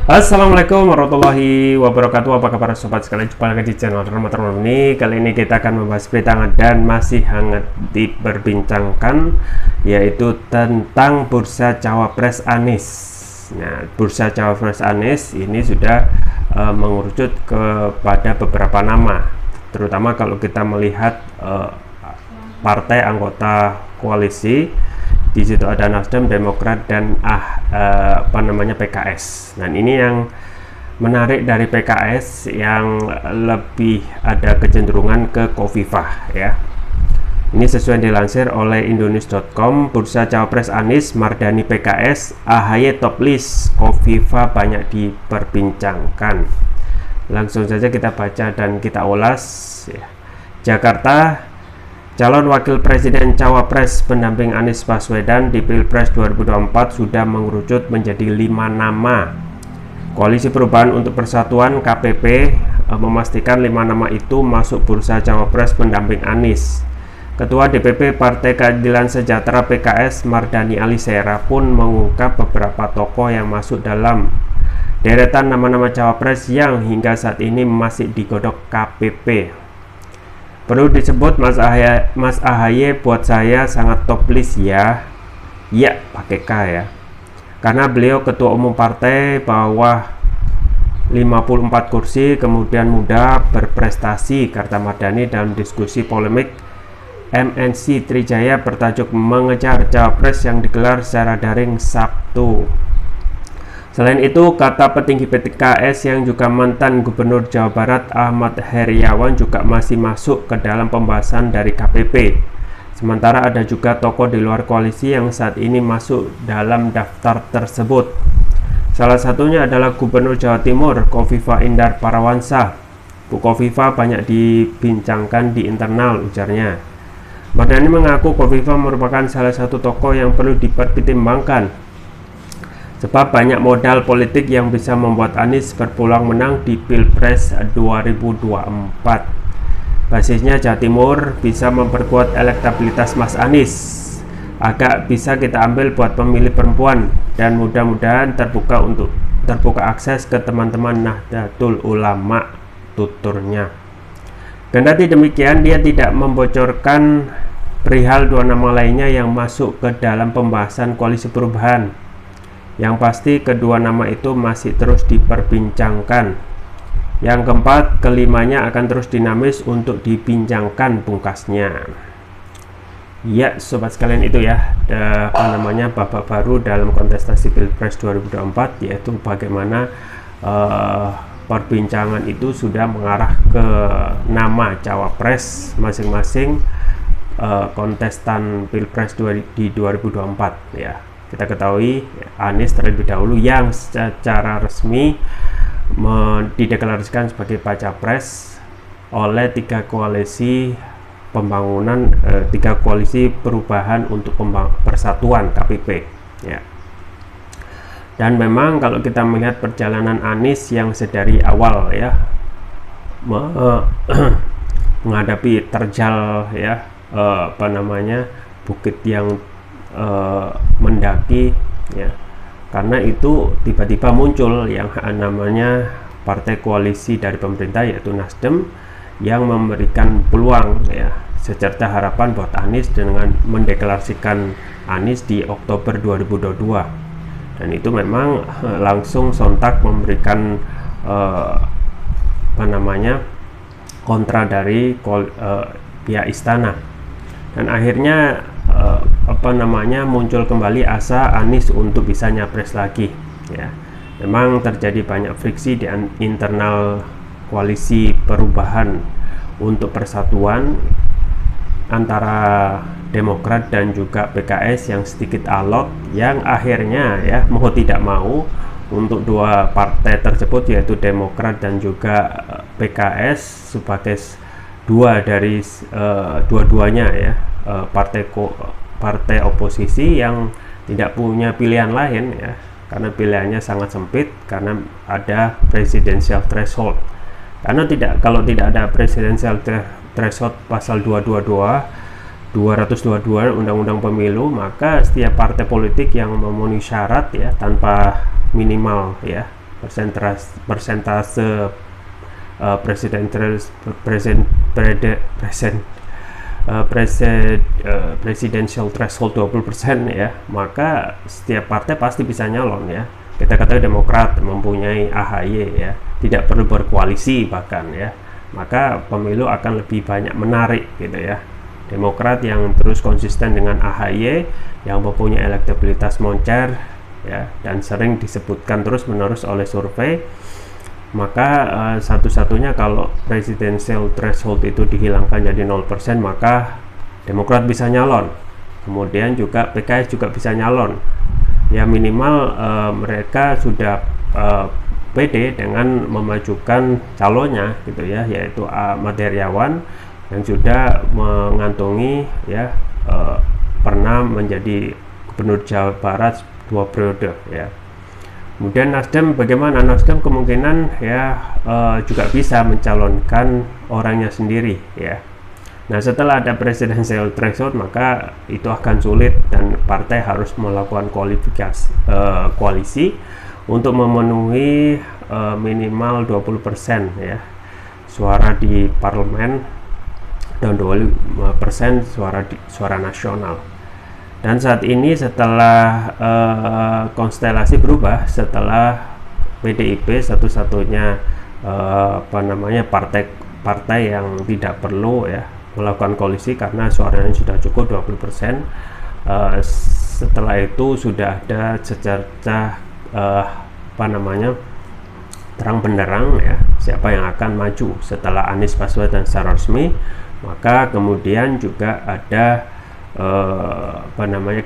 Assalamualaikum warahmatullahi wabarakatuh. Apa kabar sobat sekalian? Jumpa lagi di channel Rahmat ini. Kali ini kita akan membahas berita hangat dan masih hangat diperbincangkan, yaitu tentang bursa cawapres Anies. Nah, bursa cawapres Anies ini sudah mengerucut kepada beberapa nama, terutama kalau kita melihat partai anggota koalisi. Di situ ada Nasdem, Demokrat, dan PKS. Dan ini yang menarik dari PKS, yang lebih ada kecenderungan ke Khofifah ya. Ini sesuai dilansir oleh Indonews.com. Bursa cawapres Anies, Mardani PKS, AHY top list, Khofifah banyak diperbincangkan. Langsung saja kita baca dan kita ulas ya. Jakarta, calon wakil presiden cawapres pendamping Anies Baswedan di Pilpres 2024 sudah mengerucut menjadi 5 nama. Koalisi Perubahan untuk Persatuan KPP memastikan 5 nama itu masuk bursa cawapres pendamping Anies. Ketua DPP Partai Keadilan Sejahtera PKS Mardani Alisera pun mengungkap beberapa tokoh yang masuk dalam deretan nama-nama cawapres yang hingga saat ini masih digodok KPP. Perlu disebut Mas AHY buat saya sangat top list ya. Ya, pakai K ya. Karena beliau ketua umum partai bawah 54 kursi, kemudian muda, berprestasi, kata Mardani dalam diskusi polemik MNC Trijaya bertajuk Mengejar Cawapres yang digelar secara daring Sabtu. Selain itu, kata petinggi PKS yang juga mantan Gubernur Jawa Barat Ahmad Heriawan juga masih masuk ke dalam pembahasan dari KPP. Sementara ada juga tokoh di luar koalisi yang saat ini masuk dalam daftar tersebut. Salah satunya adalah Gubernur Jawa Timur Khofifah Indar Parawansa. Bu Khofifah banyak dibincangkan di internal, ujarnya. Mardani mengaku Khofifah merupakan salah satu tokoh yang perlu dipertimbangkan, sebab banyak modal politik yang bisa membuat Anies berpeluang menang di Pilpres 2024. Basisnya Jawa Timur bisa memperkuat elektabilitas Mas Anies. Agak bisa kita ambil buat pemilih perempuan, dan mudah-mudahan terbuka akses ke teman-teman Nahdlatul Ulama, tuturnya. Kendati demikian, dia tidak membocorkan perihal 2 nama lainnya yang masuk ke dalam pembahasan koalisi perubahan. Yang pasti kedua nama itu masih terus diperbincangkan. Yang keempat, kelimanya akan terus dinamis untuk dibincangkan, pungkasnya. Ya, sobat sekalian, itu ya babak baru dalam kontestasi Pilpres 2024, yaitu bagaimana perbincangan itu sudah mengarah ke nama cawapres masing-masing kontestan Pilpres di 2024 ya. Kita ketahui Anies terlebih dahulu yang secara resmi dideklarasikan sebagai baca pres oleh 3 koalisi pembangunan, 3 koalisi perubahan untuk persatuan KPP ya. Dan memang kalau kita melihat perjalanan Anies yang sedari awal ya menghadapi terjal ya bukit yang mendaki ya, karena itu tiba-tiba muncul yang namanya partai koalisi dari pemerintah, yaitu Nasdem, yang memberikan peluang ya, secerca harapan buat Anies dengan mendeklarasikan Anies di Oktober 2022. Dan itu memang langsung sontak memberikan kontra dari pihak istana, dan akhirnya muncul kembali asa Anies untuk bisa nyapres lagi ya. Memang terjadi banyak friksi di internal koalisi perubahan untuk persatuan antara Demokrat dan juga PKS yang sedikit alot, yang akhirnya ya mau tidak mau untuk 2 partai tersebut, yaitu Demokrat dan juga PKS, sebagai dua-duanya ya partai oposisi yang tidak punya pilihan lain ya, karena pilihannya sangat sempit karena ada presidensial threshold. Karena kalau tidak ada presidensial threshold pasal 222 Undang-Undang Pemilu, maka setiap partai politik yang memenuhi syarat ya tanpa minimal ya persentase presidential threshold 20% ya, maka setiap partai pasti bisa nyalon ya. Kita katakan Demokrat mempunyai AHY ya, tidak perlu berkoalisi bahkan ya, maka pemilu akan lebih banyak menarik gitu ya. Demokrat yang terus konsisten dengan AHY yang mempunyai elektabilitas moncer ya, dan sering disebutkan terus menerus oleh survei, maka satu-satunya kalau presidential threshold itu dihilangkan jadi 0%, maka Demokrat bisa nyalon. Kemudian juga PKS juga bisa nyalon. Ya minimal mereka sudah pede dengan memajukan calonnya gitu ya, yaitu Ahmad Heriawan yang sudah mengantongi ya pernah menjadi Gubernur Jawa Barat 2 periode ya. Kemudian Nasdem, bagaimana? Nasdem kemungkinan ya juga bisa mencalonkan orangnya sendiri ya. Nah, setelah ada presidential threshold, maka itu akan sulit dan partai harus melakukan koalisi untuk memenuhi minimal 20% ya suara di parlemen dan 25% suara nasional. Dan saat ini setelah konstelasi berubah, setelah PDIP satu-satunya partai yang tidak perlu ya melakukan koalisi karena suaranya sudah cukup 20%. Setelah itu sudah ada secercah terang benderang ya siapa yang akan maju setelah Anies Baswedan secara resmi. Maka kemudian juga ada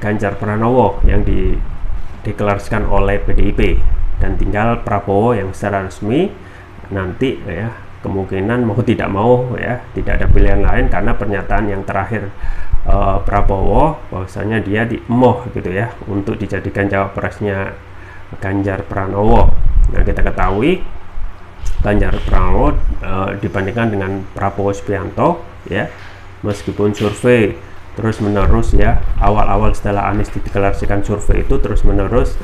Ganjar Pranowo yang dideklarasikan oleh PDIP, dan tinggal Prabowo yang secara resmi nanti ya, kemungkinan mau tidak mau ya tidak ada pilihan lain karena pernyataan yang terakhir Prabowo bahwasanya dia diemoh gitu ya untuk dijadikan cawapresnya Ganjar Pranowo. Nah, kita ketahui Ganjar Pranowo dibandingkan dengan Prabowo Subianto ya, meskipun survei terus menerus ya, awal-awal setelah Anies dideklarasikan survei itu terus menerus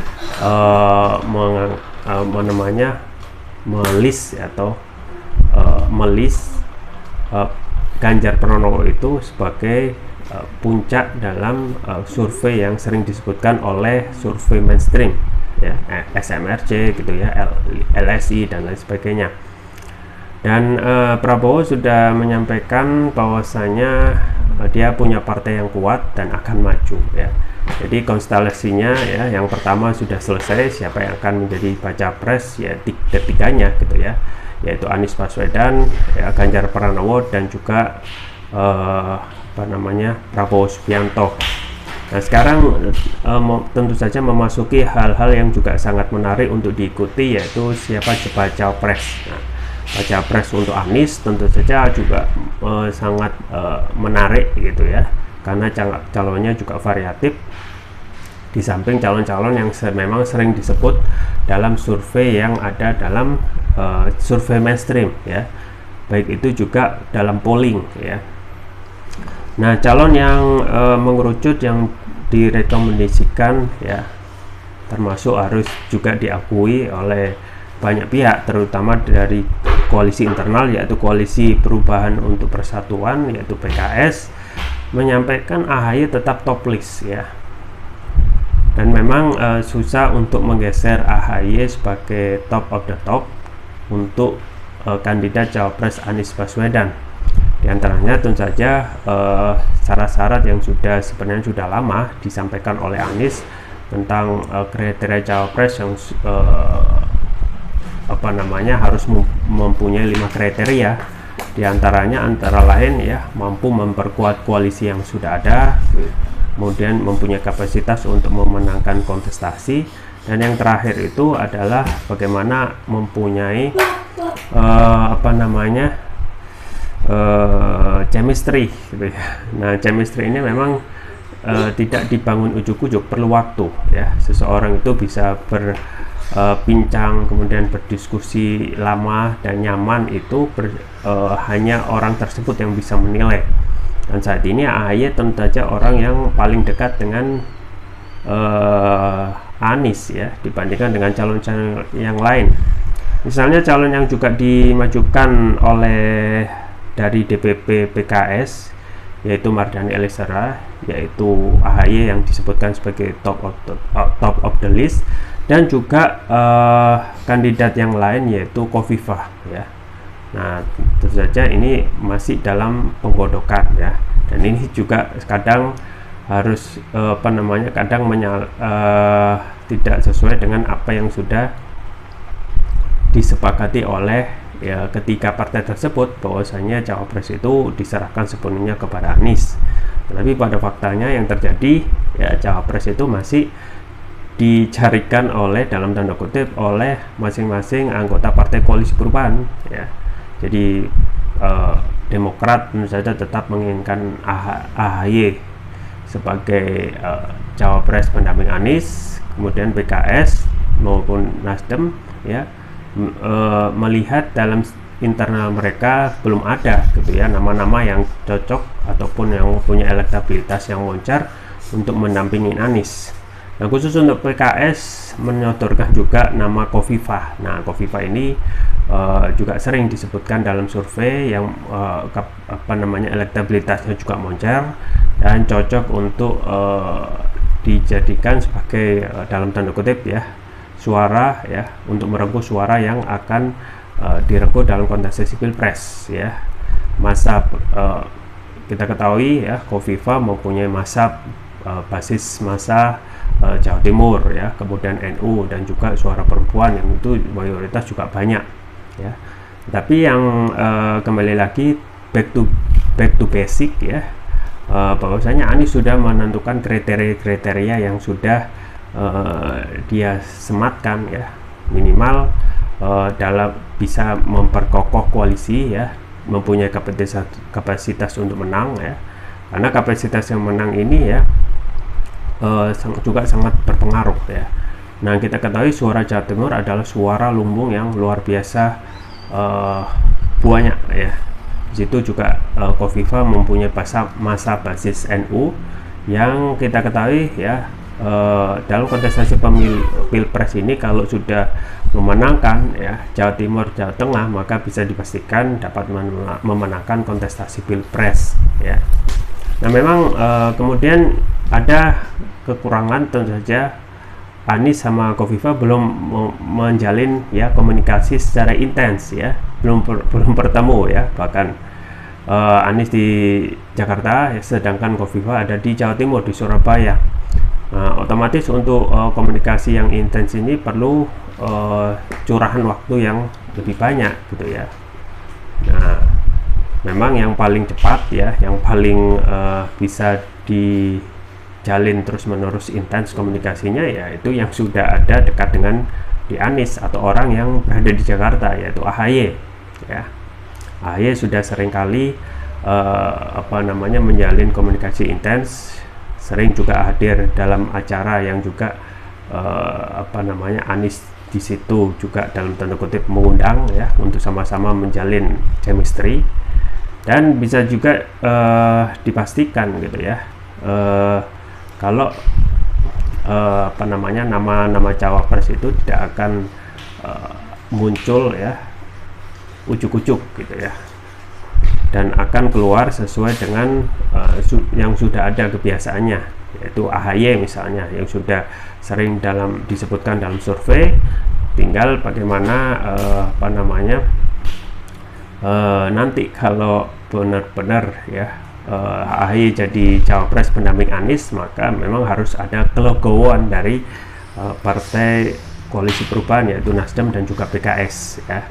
melis Ganjar Pranowo itu sebagai puncak dalam survei yang sering disebutkan oleh survei mainstream ya, SMRC gitu ya, LSI dan lain sebagainya. Dan Prabowo sudah menyampaikan bahwasanya dia punya partai yang kuat dan akan maju ya. Jadi konstelasinya ya, yang pertama sudah selesai, siapa yang akan menjadi baca pres ya, ketiganya gitu ya, yaitu Anies Baswedan ya, Ganjar Pranowo dan juga Prabowo Subianto. Nah, sekarang tentu saja memasuki hal-hal yang juga sangat menarik untuk diikuti, yaitu siapa baca pres. Nah, baca pres untuk Anies tentu saja juga sangat menarik gitu ya, karena calonnya juga variatif, di samping calon-calon yang memang sering disebut dalam survei yang ada dalam survei mainstream ya, baik itu juga dalam polling ya. Nah, calon yang mengerucut yang direkomendasikan ya, termasuk harus juga diakui oleh banyak pihak, terutama dari koalisi internal, yaitu Koalisi Perubahan untuk Persatuan, yaitu PKS, menyampaikan AHY tetap top list ya. Dan memang susah untuk menggeser AHY sebagai top of the top untuk kandidat cawapres Anies Baswedan. Di antaranya tentu saja syarat-syarat yang sebenarnya sudah lama disampaikan oleh Anies tentang kriteria cawapres yang harus mempunyai 5 kriteria. Di antaranya antara lain ya, mampu memperkuat koalisi yang sudah ada, kemudian mempunyai kapasitas untuk memenangkan kontestasi, dan yang terakhir itu adalah bagaimana mempunyai chemistry gitu ya. Nah, chemistry ini memang tidak dibangun ujuk-ujuk, perlu waktu ya. Seseorang itu bisa berbincang kemudian berdiskusi lama dan nyaman itu hanya orang tersebut yang bisa menilai. Dan saat ini AHY tentu saja orang yang paling dekat dengan Anies ya dibandingkan dengan calon-calon yang lain. Misalnya calon yang juga dimajukan oleh dari DPP PKS yaitu Mardhani Alisera, yaitu AHY yang disebutkan sebagai top of the list, dan juga kandidat yang lain yaitu Khofifah ya. Nah, tentu saja ini masih dalam penggodokan ya, dan ini juga kadang harus kadang tidak sesuai dengan apa yang sudah disepakati oleh ya ketiga partai tersebut, bahwasanya cawapres itu diserahkan sepenuhnya kepada Anies. Tetapi pada faktanya yang terjadi ya cawapres itu masih dicarikan oleh, dalam tanda kutip, oleh masing-masing anggota partai koalisi perubahan ya. Jadi Demokrat tentu saja tetap menginginkan AHY sebagai cawapres pendamping Anies, kemudian PKS maupun Nasdem ya melihat dalam internal mereka belum ada gitu ya nama-nama yang cocok ataupun yang punya elektabilitas yang moncar untuk mendampingi Anies. Nah, khusus untuk PKS menyodorkan juga nama Khofifah. Nah, Khofifah ini juga sering disebutkan dalam survei yang elektabilitasnya juga moncer dan cocok untuk dijadikan sebagai dalam tanda kutip ya suara ya, untuk merengkuh suara yang akan direngkuh dalam kontestasi Pilpres ya. Kita ketahui ya Khofifah mempunyai basis massa Jawa Timur ya, kemudian NU dan juga suara perempuan yang itu mayoritas juga banyak ya. Tapi yang kembali lagi back to basic ya, bahwasanya Anies sudah menentukan kriteria yang sudah dia sematkan ya, minimal dalam bisa memperkokoh koalisi ya, mempunyai kapasitas untuk menang ya, karena kapasitas yang menang ini ya juga sangat berpengaruh ya. Nah, kita ketahui suara Jawa Timur adalah suara lumbung yang luar biasa banyak ya. Di situ juga Khofifah mempunyai massa basis NU yang kita ketahui ya dalam kontestasi Pilpres ini kalau sudah memenangkan ya Jawa Timur, Jawa Tengah, maka bisa dipastikan dapat memenangkan kontestasi Pilpres ya. Nah, memang kemudian ada kekurangan, tentu saja Anies sama Khofifah belum menjalin ya komunikasi secara intens ya, belum bertemu ya, bahkan Anies di Jakarta ya, sedangkan Khofifah ada di Jawa Timur, di Surabaya. Nah, otomatis untuk komunikasi yang intens ini perlu curahan waktu yang lebih banyak gitu ya. Nah, memang yang paling cepat ya, yang paling bisa dijalin terus-menerus intens komunikasinya ya itu yang sudah ada dekat dengan di Anies atau orang yang berada di Jakarta, yaitu AHY ya. AHY sudah seringkali menjalin komunikasi intens, sering juga hadir dalam acara yang juga Anies di situ juga dalam tanda kutip mengundang ya untuk sama-sama menjalin chemistry. Dan bisa juga dipastikan gitu ya kalau nama-nama cawapres itu tidak akan muncul ya ujuk-ujuk gitu ya, dan akan keluar sesuai dengan yang sudah ada kebiasaannya, yaitu AHY misalnya yang sudah sering disebutkan dalam survei. Tinggal bagaimana nanti kalau benar-benar ya AHY jadi cawapres pendamping Anies, maka memang harus ada kelegowoan dari partai koalisi perubahan yaitu Nasdem dan juga PKS ya.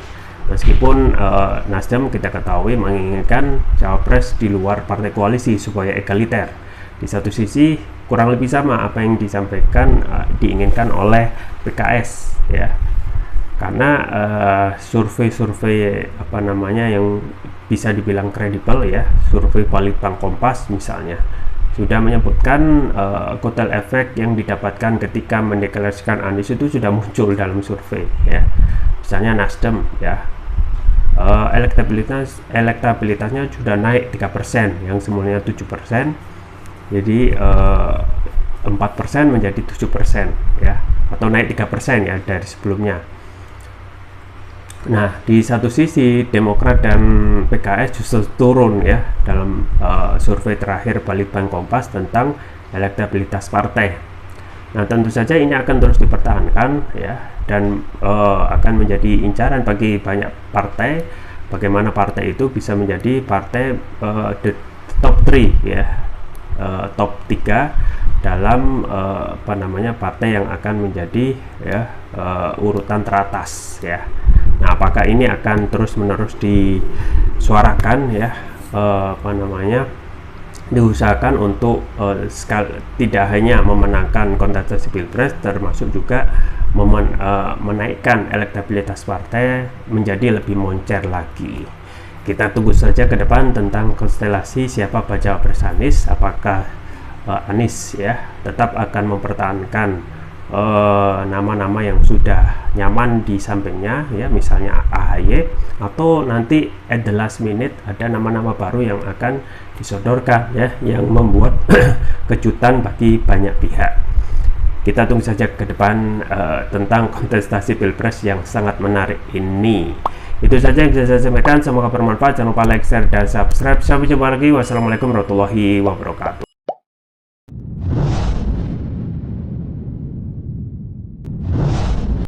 Meskipun Nasdem kita ketahui menginginkan cawapres di luar partai koalisi supaya egaliter. Di satu sisi kurang lebih sama apa yang disampaikan diinginkan oleh PKS ya. Karena survei-survei yang bisa dibilang kredibel ya, survei Balitbank Kompas misalnya sudah menyebutkan kotel efek yang didapatkan ketika mendeklarasikan Anies itu sudah muncul dalam survei ya. Misalnya Nasdem ya, elektabilitasnya sudah naik 3%, yang semulanya 7%, jadi 4 4% menjadi 7% ya, atau naik 3% ya dari sebelumnya. Nah, di satu sisi Demokrat dan PKS justru turun ya dalam survei terakhir Balitbang Kompas tentang elektabilitas partai. Nah, tentu saja ini akan terus dipertahankan ya, dan akan menjadi incaran bagi banyak partai bagaimana partai itu bisa menjadi partai the top 3 ya, top 3 dalam partai yang akan menjadi ya urutan teratas ya. Nah, apakah ini akan terus-menerus disuarakan ya, diusahakan untuk tidak hanya memenangkan kontestasi Pilpres, termasuk juga menaikkan elektabilitas partai menjadi lebih moncer lagi. Kita tunggu saja ke depan tentang konstelasi siapa bacawa pres Anies. Apakah Anies ya tetap akan mempertahankan nama-nama yang sudah nyaman di sampingnya ya, misalnya AHY, atau nanti at the last minute ada nama-nama baru yang akan disodorkan ya, yang membuat kejutan bagi banyak pihak. Kita tunggu saja ke depan tentang kontestasi Pilpres yang sangat menarik ini. Itu saja yang bisa saya sampaikan, semoga bermanfaat. Jangan lupa like, share, dan subscribe. Sampai jumpa lagi. Wassalamualaikum warahmatullahi wabarakatuh.